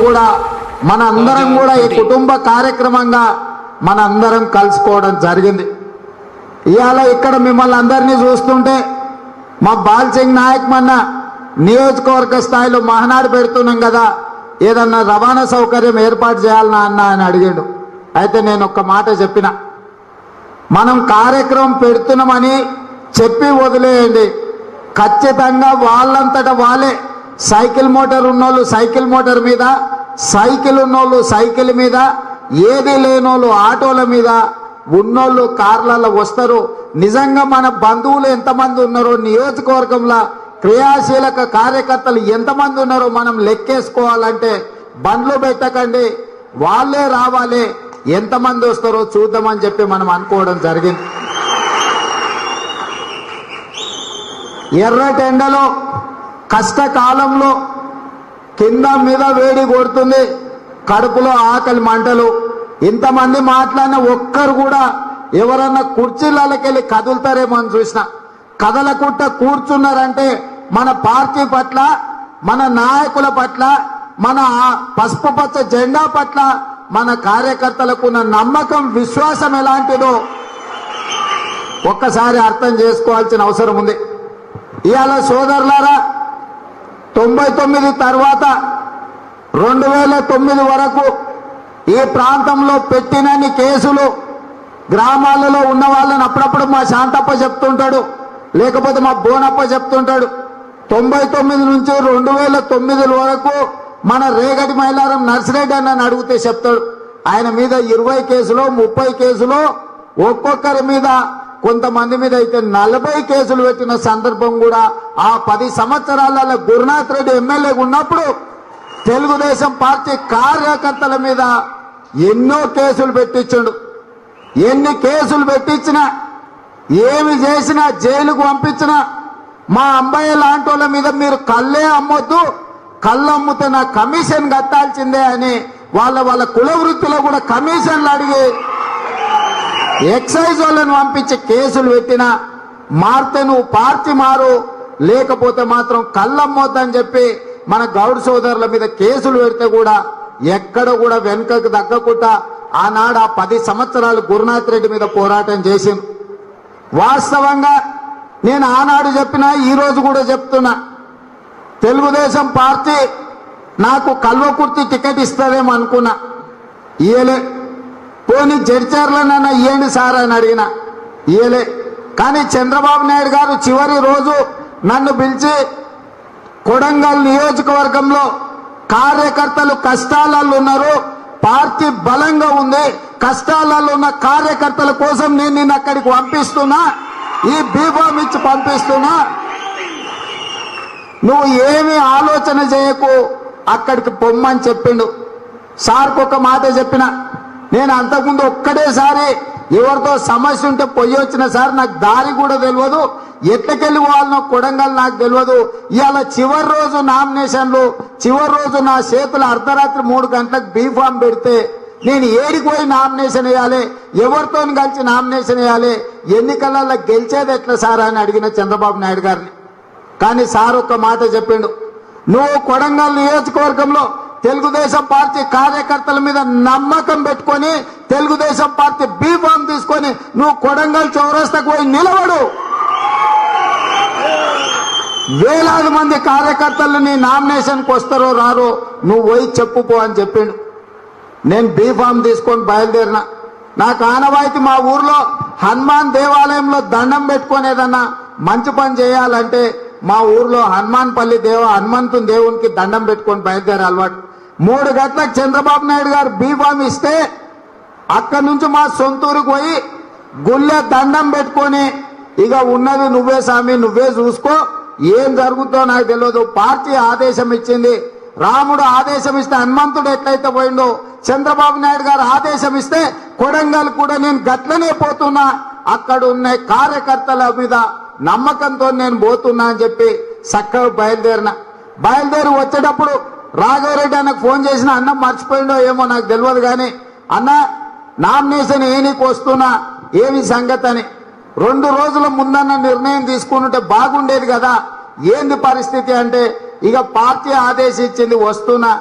కూడా మన అందరం కూడా ఈ కుటుంబ కార్యక్రమంగా మన అందరం కలుసుకోవడం జరిగింది. ఇవాళ ఇక్కడ మిమ్మల్ని అందరినీ చూస్తుంటే మా బాల్సింగ్ నాయక్ మన్న నియోజకవర్గ స్థాయిలో మహానాడు పెడుతున్నాం కదా, ఏదన్నా రవాణా సౌకర్యం ఏర్పాటు చేయాలన్నా అన్న అని అడిగాడు. అయితే నేను ఒక్క మాట చెప్పిన, మనం కార్యక్రమం పెడుతున్నామని చెప్పి వదిలేయండి, ఖచ్చితంగా వాళ్ళంతటా వాళ్ళే సైకిల్ మోటార్ ఉన్నోళ్ళు సైకిల్ మోటార్ మీద, సైకిల్ ఉన్నోళ్ళు సైకిల్ మీద, ఏది లేనోళ్ళు ఆటోల మీద, ఉన్నోళ్ళు కార్లలో వస్తారు. నిజంగా మన బంధువులు ఎంతమంది ఉన్నారో, నియోజకవర్గంలో క్రియాశీలక కార్యకర్తలు ఎంతమంది ఉన్నారో మనం లెక్కేసుకోవాలంటే బండ్లు పెట్టకండి, వాళ్ళే రావాలి, ఎంతమంది వస్తారో చూద్దామని చెప్పి మనం అనుకోవడం జరిగింది. ఎర్రటి ఎండలో కష్టకాలంలో కింద మీద వేడి కొడుతుంది, కడుపులో ఆకలి మంటలు, ఇంతమంది మాట్లాడిన ఒక్కరు కూడా ఎవరన్నా కుర్చీలకెళ్ళి కదులుతారేమో అని చూసిన, కదలకుండా కూర్చున్నారంటే మన పార్టీ పట్ల, మన నాయకుల పట్ల, మన పసుపు పచ్చ జెండా పట్ల మన కార్యకర్తలకు ఉన్న నమ్మకం విశ్వాసం ఎలాంటిదో ఒక్కసారి అర్థం చేసుకోవాల్సిన అవసరం ఉంది. ఇవాళ సోదరులారా, 99 తర్వాత 2009 వరకు ఈ ప్రాంతంలో పెట్టినన్ని కేసులు గ్రామాలలో ఉన్న వాళ్ళని అప్పుడప్పుడు మా శాంతప్ప చెప్తుంటాడు, లేకపోతే మా బోనప్ప చెప్తుంటాడు. 99 నుంచి 2009 వరకు మన రేగడి మైలారం నర్సిరెడ్డి అన్న అడిగితే చెప్తాడు, ఆయన మీద 20 కేసులు 30 కేసులు, ఒక్కొక్కరి మీద కొంతమంది మీద అయితే 40 కేసులు పెట్టిన సందర్భం కూడా ఆ 10 సంవత్సరాల గురునాథ్ రెడ్డి ఎమ్మెల్యేగా ఉన్నప్పుడు తెలుగుదేశం పార్టీ కార్యకర్తల మీద ఎన్నో కేసులు పెట్టించాడు. ఎన్ని కేసులు పెట్టించినా, ఏమి చేసినా, జైలుకు పంపించినా, మా అంబయ్య లాంటి వాళ్ళ మీద మీరు కళ్ళే అమ్మొద్దు, కళ్ళు అమ్మితే నా కమిషన్ కట్టాల్సిందే అని వాళ్ళ కుల వృత్తిలో కూడా కమిషన్లు అడిగి ఎక్సైజ్ వాళ్ళని పంపించి కేసులు పెట్టినా, మారితే నువ్వు పార్టీ మారు, లేకపోతే మాత్రం కళ్ళమ్మొద్దని చెప్పి మన గౌడ్ సోదరుల మీద కేసులు పెడితే కూడా ఎక్కడ కూడా వెనుకకు తగ్గకుండా ఆనాడు ఆ 10 సంవత్సరాలు గురునాథ్ రెడ్డి మీద పోరాటం చేసింది. వాస్తవంగా నేను ఆనాడు చెప్పినా, ఈరోజు కూడా చెప్తున్నా, తెలుగుదేశం పార్టీ నాకు కల్వకుర్తి టికెట్ ఇస్తుందేమో అనుకున్నా, ఇయ్యలే. పోనీ జడ్చర్లనన్నా ఇయ్యండి సార్ అని అడిగిన, ఇయ్యలే. కానీ చంద్రబాబు నాయుడు గారు చివరి రోజు నన్ను పిలిచి కొడంగల్ నియోజకవర్గంలో కార్యకర్తలు కష్టాలలో ఉన్నారు, పార్టీ బలంగా ఉంది, కష్టాలలో ఉన్న కార్యకర్తల కోసం నేను నిన్ను అక్కడికి పంపిస్తున్నా, ఈ బీఫామ్ ఇచ్చి పంపిస్తున్నా, నువ్వు ఏమి ఆలోచన చేయకు, అక్కడికి పొమ్మని చెప్పిండు. సార్కు ఒక మాట చెప్పిన, నేను అంతకుముందు ఒక్కడేసారి ఎవరితో సమస్య ఉంటే పొయ్యి వచ్చిన సార్, నాకు దారి కూడా తెలియదు, ఎట్లకెళ్ళి పోవాలనో కొడంగల్ నాకు తెలియదు. ఇవాళ చివరి రోజు నామినేషన్లు, చివరి రోజు నా చేతులు అర్ధరాత్రి 3 గంటలకు బీఫామ్ పెడితే నేను ఏడికి పోయి నామినేషన్ వేయాలి, ఎవరితో కలిసి నామినేషన్ వేయాలి, ఎన్నికలలో గెలిచేది ఎట్లా సార్ అని అడిగిన చంద్రబాబు నాయుడు గారిని. కానీ సార్ ఒక్క మాట చెప్పిండు, నువ్వు కొడంగల్ నియోజకవర్గంలో తెలుగుదేశం పార్టీ కార్యకర్తల మీద నమ్మకం పెట్టుకొని తెలుగుదేశం పార్టీ బీఫామ్ తీసుకొని నువ్వు కొడంగల్ చౌరస్తాకు పోయి నిలబడు, వేలాది మంది కార్యకర్తలు నీ నామినేషన్కి వస్తారో రారో నువ్వు పోయి చెప్పుకో అని చెప్పిండు. నేను బీఫామ్ తీసుకొని బయలుదేరిన. నాకు ఆనవాయితీ మా ఊర్లో హనుమాన్ దేవాలయంలో దండం పెట్టుకొని ఏదన్నా మంచి పని చేయాలంటే మా ఊర్లో హనుమంతుని దేవునికి దండం పెట్టుకొని బయలుదేరే అలవాటు. 3 గంటలకు చంద్రబాబు నాయుడు గారు బీఫామ్ ఇస్తే అక్కడి నుంచి మా సొంతూరుకు పోయి గుళ్ళె దండం పెట్టుకొని, ఇక ఉన్నది నువ్వే స్వామి, నువ్వే చూసుకో, ఏం జరుగుతుందో నాకు తెలియదు, పార్టీ ఆదేశం ఇచ్చింది, రాముడు ఆదేశం ఇస్తే హనుమంతుడు ఎట్లయితే పోయిండో చంద్రబాబు నాయుడు గారు ఆదేశం ఇస్తే కొడంగల్ కూడా నేను గట్లనే పోతున్నా, అక్కడ ఉన్న కార్యకర్తల మీద నమ్మకంతో నేను పోతున్నా అని చెప్పి చక్కగా బయలుదేరి వచ్చేటప్పుడు రాఘవరెడ్డి అన్నకు ఫోన్ చేసిన, అన్న మర్చిపోయిండో ఏమో నాకు తెలియదు కానీ, అన్న నామినేషన్ ఏనికి వస్తున్నా, ఏమి సంగతి అని 2 రోజుల ముందన్న నిర్ణయం తీసుకుంటే బాగుండేది కదా, ఏంది పరిస్థితి అంటే, ఇక పార్టీ ఆదేశించింది వస్తున్నా,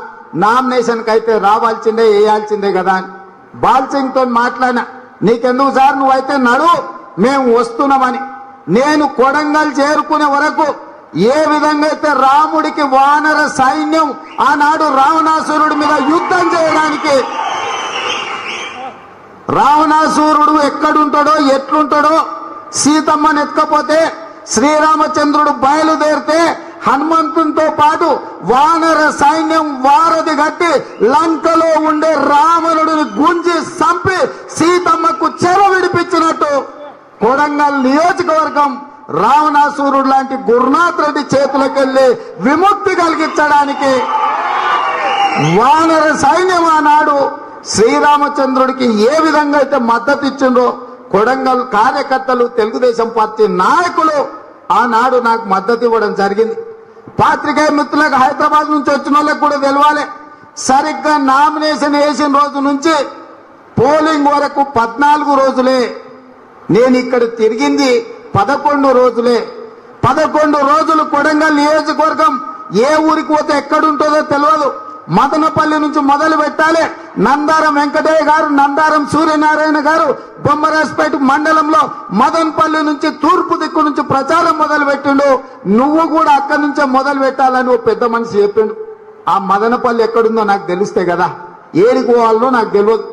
నామినేషన్కి అయితే రావాల్సిందే, వేయాల్సిందే కదా అని బాల్సింగ్ తో మాట్లాడినా. నీకెందుకు సార్, నువ్వైతే నడు, మేము వస్తున్నామని. నేను కొడంగల్ చేరుకునే వరకు ఏ విధంగా అయితే రాముడికి వానర సైన్యం ఆనాడు రావణాసురుడి మీద యుద్ధం చేయడానికి, రావణాసురుడు ఎక్కడుంటాడో ఎట్లుంటాడో, సీతమ్మని ఎత్తుకపోతే శ్రీరామచంద్రుడు బయలుదేరితే హనుమంతునితో పాటు వానర సైన్యం వారధి కట్టి లంకలో ఉండే రావణుడిని గుంజి చంపి సీతమ్మకు చెర విడిపించినట్టు కొడంగల్ నియోజకవర్గం రావణాసురుడు లాంటి గురునాథ్ రెడ్డి చేతులకెళ్లి విముక్తి కలిగించడానికి వానర సైన్యం ఆనాడు శ్రీరామచంద్రుడికి ఏ విధంగా అయితే మద్దతు ఇచ్చిండ్రో కొడంగల్ కార్యకర్తలు, తెలుగుదేశం పార్టీ నాయకులు ఆనాడు నాకు మద్దతు ఇవ్వడం జరిగింది. పాత్రికేయ మిత్రులకు, హైదరాబాద్ నుంచి వచ్చిన వాళ్ళకి కూడా తెలవాలి, సరిగ్గా నామినేషన్ వేసిన రోజు నుంచి పోలింగ్ వరకు 14 రోజులే. నేను ఇక్కడ తిరిగింది 11 రోజులే. 11 రోజులు కొడంగల్ నియోజకవర్గం ఏ ఊరికి పోతే ఎక్కడుంటుందో తెలియదు. మదనపల్లి నుంచి మొదలు పెట్టాలి. నందారం వెంకటయ్య గారు, నందారం సూర్యనారాయణ గారు బొమ్మరాజ్పేట మండలంలో మదనపల్లి నుంచి తూర్పు దిక్కు నుంచి ప్రచారం మొదలు పెట్టిండు. నువ్వు కూడా అక్కడి నుంచే మొదలు పెట్టాలని ఓ పెద్ద మనిషి చెప్పిండు. ఆ మదనపల్లి ఎక్కడుందో నాకు తెలిస్తే కదా, ఏడికి పోవాలో నాకు తెలియదు.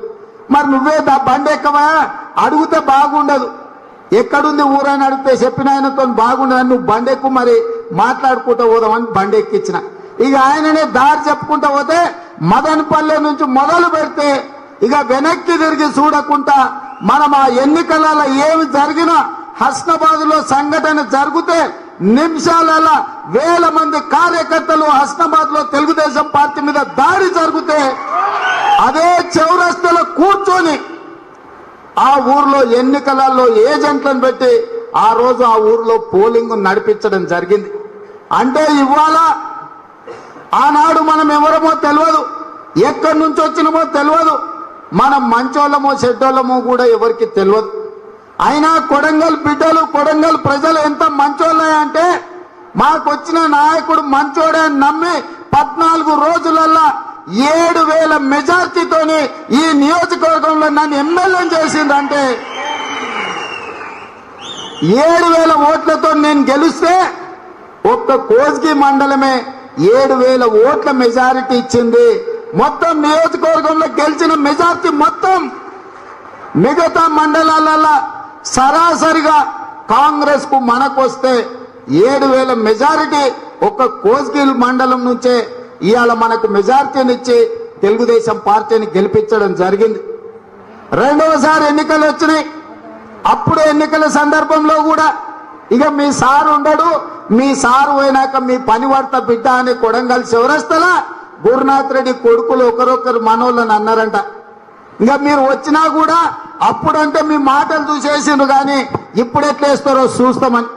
మరి నువ్వే బండి ఎక్కవా అడిగితే బాగుండదు. ఎక్కడుంది ఊరని అడిగితే చెప్పిన ఆయనతో బాగుండదని నువ్వు బండి ఎక్కువ మరి మాట్లాడుకుంటూ పోదామని బండి ఎక్కించిన. ఇక ఆయననే దారి చెప్పుకుంటా పోతే మదనపల్లె నుంచి మొదలు పెడితే ఇక వెనక్కి తిరిగి చూడకుండా మనం ఆ ఎన్నికలలో ఏమి జరిగినా, హస్నాబాద్ లో సంఘటన జరిగితే నిమిషాలలో 1000 మంది కార్యకర్తలు హస్నాబాద్ లో తెలుగుదేశం పార్టీ మీద దాడి జరిగితే అదే చౌరస్తాలో కూర్చొని ఆ ఊర్లో ఎన్నికలలో ఏజెంట్లను పెట్టి ఆ రోజు ఆ ఊర్లో పోలింగ్ నడిపించడం జరిగింది. అంటే ఇవాళ ఆనాడు మనం ఎవరమో తెలియదు, ఎక్కడి నుంచి వచ్చినమో తెలియదు, మనం మంచోళ్ళమో చెడ్డోళ్ళమో కూడా ఎవరికి తెలియదు. అయినా కొడంగల్ బిడ్డలు, కొడంగల్ ప్రజలు ఎంత మంచోళ్ళంటే మాకొచ్చిన నాయకుడు మంచోడే అని నమ్మి 14 రోజులల్లా 7000 మెజార్టీతోని ఈ నియోజకవర్గంలో నన్ను ఎమ్మెల్యేని చేసిందంటే 7000 ఓట్లతో నేను గెలిస్తే ఒక్క కోస్గి మండలమే 7000 ఓట్ల మెజారిటీ ఇచ్చింది. మొత్తం నియోజకవర్గంలో గెలిచిన మెజార్టీ మొత్తం మిగతా మండలాలలో సరాసరిగా కాంగ్రెస్ కు మనకొస్తే 7000 మెజారిటీ ఒక్క కోస్గిల్ మండలం నుంచే ఇవాళ మనకు మెజార్టీనిచ్చి తెలుగుదేశం పార్టీని గెలిపించడం జరిగింది. రెండవసారి ఎన్నికలు వచ్చినాయి. అప్పుడు ఎన్నికల సందర్భంలో కూడా ఇక మీ సారు ఉండడు, మీ సారు పోయినాక మీ పని వార్త బిడ్డ అని కొడంగల్ చౌరస్తలా గురునాథ్ రెడ్డి కొడుకులు ఒకరొకరు మనోళ్ళని అన్నారంట. ఇంకా మీరు వచ్చినా కూడా అప్పుడంటే మీ మాటలు చూసేసిండ్రు, కానీ ఇప్పుడు ఎట్లేస్తారో చూస్తామని.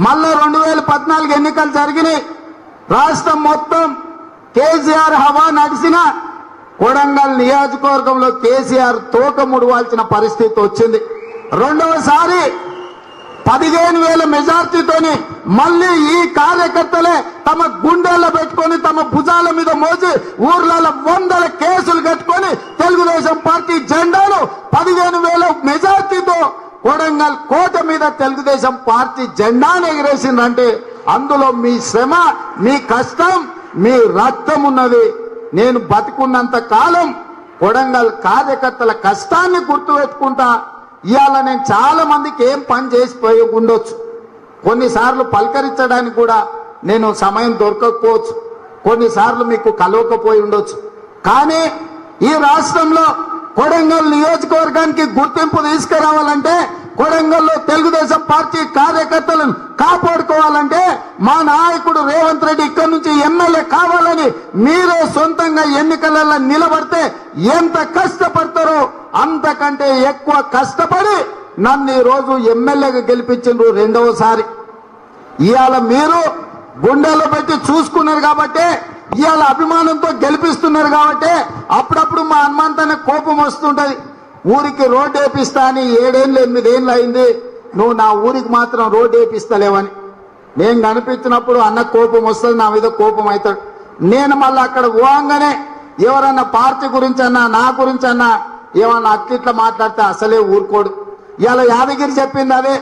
మళ్ళా 2014 ఎన్నికలు జరిగినాయి. రాష్ట్రం మొత్తం కేసీఆర్ హవా నడిచిన కొడంగల్ నియోజకవర్గంలో కేసీఆర్ తోక ముడవాల్సిన పరిస్థితి వచ్చింది. రెండవసారి 15,000 మెజార్టీతోని మళ్ళీ ఈ కార్యకర్తలే తమ గుండెల్లో పెట్టుకొని తమ భుజాల మీద మోసి ఊర్లలో 100 కేసులు కట్టుకొని తెలుగుదేశం పార్టీ జెండాను 15,000 మెజార్టీతో కొడంగల్ కోట మీద తెలుగుదేశం పార్టీ జెండాను ఎగిరేసిందంటే అందులో మీ శ్రమ, మీ కష్టం, మీ రక్తం ఉన్నది. నేను బతికున్నంత కాలం కొడంగల్ కార్యకర్తల కష్టాన్ని గుర్తుపెట్టుకుంటా. ఇవాళ నేను చాలా మందికి ఏం పని చేసిపోయి ఉండొచ్చు, కొన్నిసార్లు పలకరించడానికి కూడా నేను సమయం దొరకకపోవచ్చు, కొన్నిసార్లు మీకు కలవకపోయి ఉండొచ్చు. కానీ ఈ రాష్ట్రంలో కొడంగల్ నియోజకవర్గానికి గుర్తింపు తీసుకురావాలంటే, కొడంగల్లో తెలుగుదేశం పార్టీ కార్యకర్తలను కాపాడుకోవాలంటే మా నాయకుడు రేవంత్ రెడ్డి ఇక్కడి నుంచి ఎమ్మెల్యే కావాలని మీరే సొంతంగా ఎన్నికలలో నిలబడితే ఎంత కష్టపడతారో అంతకంటే ఎక్కువ కష్టపడి నన్ను ఈ రోజు ఎమ్మెల్యేగా గెలిపించిండ్రు రెండవసారి. ఇవాళ మీరు గుండెల్లో పెట్టి చూసుకున్నారు కాబట్టి, ఇవాళ అభిమానంతో గెలిపిస్తున్నారు కాబట్టి అప్పుడప్పుడు మా హనుమంతనే కోపం వస్తుంటది. ఊరికి రోడ్డు వేపిస్తా అని 7 ఏళ్ళు 8 ఏళ్ళు అయింది, నువ్వు నా ఊరికి మాత్రం రోడ్డు వేపిస్తలేవని. నేను కనిపించినప్పుడు అన్న కోపం వస్తుంది, నా మీద కోపం అవుతాడు. నేను మళ్ళీ అక్కడ పోగానే ఎవరన్నా పార్టీ గురించి అన్నా నా గురించి అన్నా ఏమన్నా అట్లిట్లా మాట్లాడితే అసలే ఊరుకోడు. ఇలా యాదగిరి చెప్పింది అదే,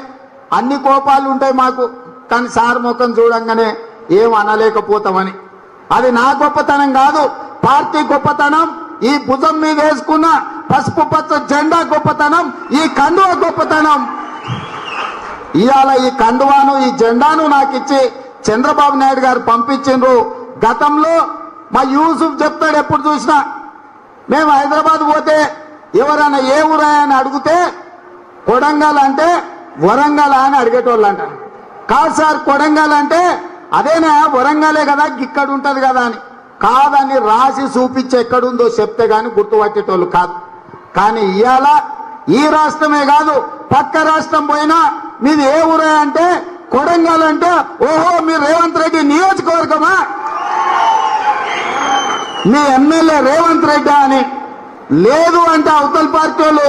అన్ని కోపాలు ఉంటాయి మాకు, కానీ సార్ ముఖం చూడంగానే ఏం అనలేకపోతామని. అది నా గొప్పతనం కాదు, పార్టీ గొప్పతనం, ఈ భుజం మీద వేసుకున్న పసుపు పచ్చ జెండా గొప్పతనం, ఈ కండువ గొప్పతనం. ఇవాళ ఈ కండువాను ఈ జెండాను నాకు ఇచ్చి చంద్రబాబు నాయుడు గారు పంపించిండ్రు. గతంలో మా యూసుఫ్ చెప్తాడు, ఎప్పుడు చూసినా మేము హైదరాబాద్ పోతే ఎవరైనా ఏ ఊరా అని అడిగితే కొడంగల్ అంటే వరంగల్ అని అడిగేటోళ్ళు అంట. కాదు సార్, కొడంగల్ అంటే అదేనా వరంగలే కదా, ఇక్కడ ఉంటది కదా అని. కాదని రాసి చూపించి ఎక్కడుందో చెప్తే గాని గుర్తుపట్టేటోళ్ళు కాదు. కానీ ఇవాళ ఈ రాష్ట్రమే కాదు, పక్క రాష్ట్రం పోయినా మీది ఏ ఊరే అంటే కొడంగల్ అంటే ఓహో మీరు రేవంత్ రెడ్డి నియోజకవర్గమా, మీ ఎమ్మెల్యే రేవంత్ రెడ్డి అని. లేదు అంటే అవతల పార్టీ వాళ్ళు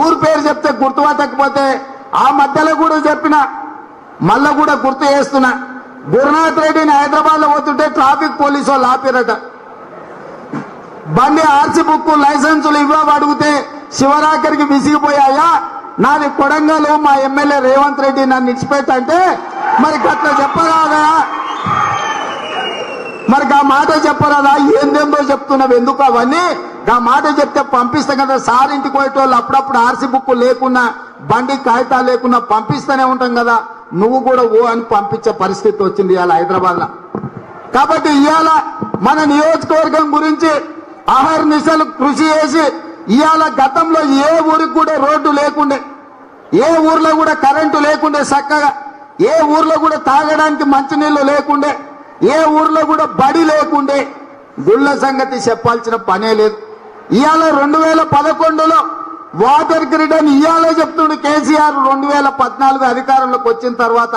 ఊరు పేరు చెప్తే గుర్తుపట్టకపోతే ఆ మధ్యలో కూడా చెప్పిన, మళ్ళా కూడా గుర్తు చేస్తున్నా. గురునాథ్ రెడ్డిని హైదరాబాద్ లో పోతుంటే ట్రాఫిక్ పోలీసు వాళ్ళు ఆపిరట. బండి ఆర్సీ బుక్ లైసెన్సులు ఇవ్వవు అడిగితే శివరాకరికి విసిగిపోయాయా, నాది కొడంగల్, మా ఎమ్మెల్యే రేవంత్ రెడ్డి నన్ను ఇచ్చిపెట్టంటే మరి గట్ల చెప్పరాదా, మరి ఆ మాట చెప్పరాదా? ఏందేందో చెప్తున్నావు ఎందుకు అవన్నీ? ఆ మాట చెప్తే పంపిస్తాం కదా సార్. ఇంటికి పోయేటోళ్ళు అప్పుడప్పుడు ఆర్సీ బుక్ లేకున్నా బండి కాగితాలు లేకున్నా పంపిస్తూనే ఉంటాం కదా, నువ్వు కూడా ఓ అని పంపించే పరిస్థితి వచ్చింది ఇవాళ హైదరాబాద్ లో. కాబట్టి ఇవాళ మన నియోజకవర్గం గురించి అహర్నిశలు కృషి చేసి ఇవాళ గతంలో ఏ ఊరికి కూడా రోడ్డు లేకుండే, ఏ ఊర్లో కూడా కరెంటు లేకుండే చక్కగా, ఏ ఊర్లో కూడా తాగడానికి మంచినీళ్లు లేకుండే, ఏ ఊర్లో కూడా బడి లేకుండే, గుళ్ళ సంగతి చెప్పాల్సిన పనే లేదు. ఇవాళ 2011లో వాటర్ గ్రిడ్ అని ఇవాళ చెప్తుండే కేసీఆర్. 2014 అధికారంలోకి వచ్చిన తర్వాత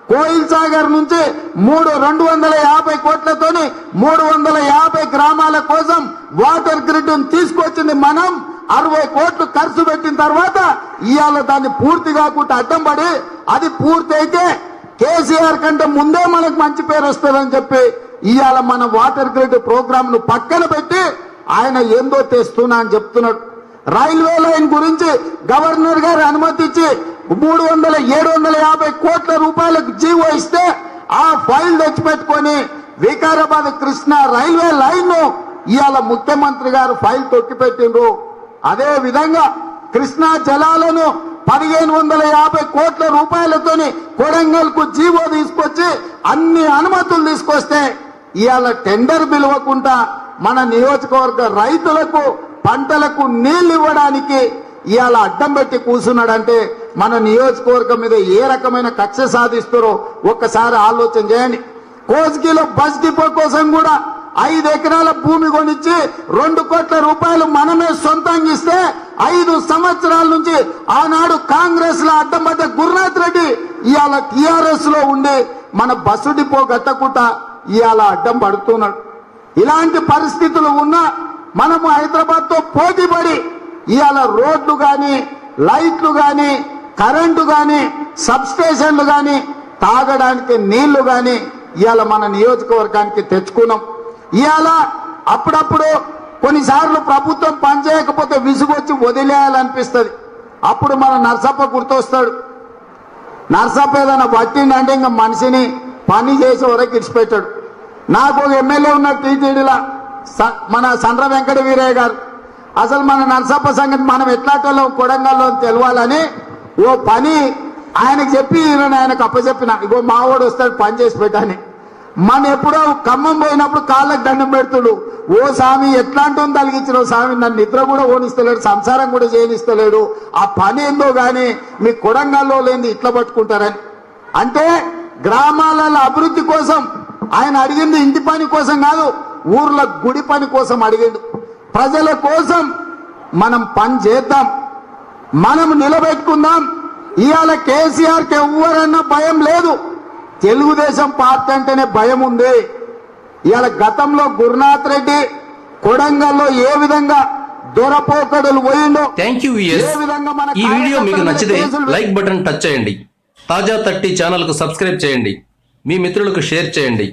కోయిల్ సాగర్ నుంచి 250 కోట్లతోని 350 గ్రామాల కోసం వాటర్ గ్రిడ్ తీసుకొచ్చింది మనం. 60 కోట్లు ఖర్చు పెట్టిన తర్వాత ఇవాళ దాన్ని పూర్తి కాకుండా అడ్డం పడి, అది పూర్తి అయితే కేసీఆర్ కంటే ముందే మనకు మంచి పేరు వస్తుందని చెప్పి ఇవాళ మన వాటర్ గ్రిడ్ ప్రోగ్రామ్ ను పక్కన పెట్టి ఆయన ఏందో తెస్తున్నా అని చెప్తున్నాడు. రైల్వే లైన్ గురించి గవర్నర్ గారు అనుమతి ఇచ్చి 750 కోట్ల రూపాయలకు జీవో ఇస్తే ఆ ఫైల్ తెచ్చిపెట్టుకొని వికారాబాద్ కృష్ణా రైల్వే లైన్ ను ఇవాళ ముఖ్యమంత్రి గారు ఫైల్ తొక్కిపెట్టిండ్రు. అదే విధంగా కృష్ణా జలాలను 1550 కోట్ల రూపాయలతోని కొడంగల్ కు జీవో తీసుకొచ్చి అన్ని అనుమతులు తీసుకొస్తే ఇవాళ టెండర్ పిలవకుండా మన నియోజకవర్గ రైతులకు పంటలకు నీళ్లు ఇవ్వడానికి ఇవాళ అడ్డం పెట్టి కూర్చున్నాడంటే మన నియోజకవర్గం మీద ఏ రకమైన కక్ష సాధిస్తారో ఒక్కసారి ఆలోచన చేయండి. కోస్గిలో బస్ డిపో కోసం కూడా 5 ఎకరాల భూమి కొనిచ్చి 2 కోట్ల రూపాయలు మనమే సొంతంగా ఇస్తే 5 సంవత్సరాల నుంచి ఆనాడు కాంగ్రెస్ లో అడ్డం పడ్డ గురునాథ్ రెడ్డి ఇవాళ టీఆర్ఎస్ లో ఉండి మన బస్సు డిపో కట్టకుండా ఇవాళ అడ్డం పడుతున్నాడు. ఇలాంటి పరిస్థితులు ఉన్నా మనము హైదరాబాద్ తో పోటీ పడి ఇవాళ రోడ్లు గాని, లైట్లు గాని, కరెంటు గాని, సబ్ స్టేషన్లు గాని, తాగడానికి నీళ్లు గాని ఇవాళ మన నియోజకవర్గానికి తెచ్చుకున్నాం. ఇవాళ అప్పుడప్పుడు కొన్నిసార్లు ప్రభుత్వం పనిచేయకపోతే విసుగొచ్చి వదిలేయాలనిపిస్తుంది. అప్పుడు మన నర్సప్ప గుర్తొస్తాడు. నర్సప్ప ఏదైనా పట్టిండంటే ఇంకా మనిషిని పని చేసే వరకు ఇడిచిపెట్టాడు. నాకు ఒక ఎమ్మెల్యే ఉన్న టీటీడీలా మన సండ్ర వెంకట వీరయ్య గారు. అసలు మన నర్సప్ప సంగతి మనం ఎట్లాటోళ్ళం కొడంగల్లో తెలవాలని ఓ పని ఆయనకు చెప్పి ఆయనకు అప్పచెప్పిన, ఇగో మావాడు వస్తాడు పని చేసి పెట్టని. మన ఎప్పుడో ఖమ్మం పోయినప్పుడు కాళ్ళకు దండం పెడుతుడు, ఓ స్వామి ఎట్లాంటి తలిగించిన స్వామి, నన్ను నిద్ర కూడా ఓనిస్తలేడు, సంసారం కూడా చేయనిస్తలేడు, ఆ పని ఏందో గాని మీ కొడంగల్లో లేని ఇట్లా పట్టుకుంటారని. అంటే గ్రామాలలో అభివృద్ధి కోసం ఆయన అడిగింది ఇంటి పని కోసం కాదు, ఊర్ల గుడి పని కోసం అడిగిండు. ప్రజల కోసం మనం పని చేద్దాం, మనం నిలబెట్టుకుందాం. ఇవాళ కేసీఆర్కి ఎవరన్నా భయం లేదు, తెలుగుదేశం పార్టీ అంటేనే భయం ఉంది. ఇవాళ గతంలో గురునాథ్ రెడ్డి కొడంగల్లో ఏ విధంగా దొరపోకడులు పోయిండో, థ్యాంక్ యూ. ఈ వీడియో మీకు నచ్చితే లైక్ బటన్ టచ్ చేయండి. తాజా 30 ఛానల్ కు సబ్స్క్రైబ్ చేయండి. మీ మిత్రులకు షేర్ చేయండి.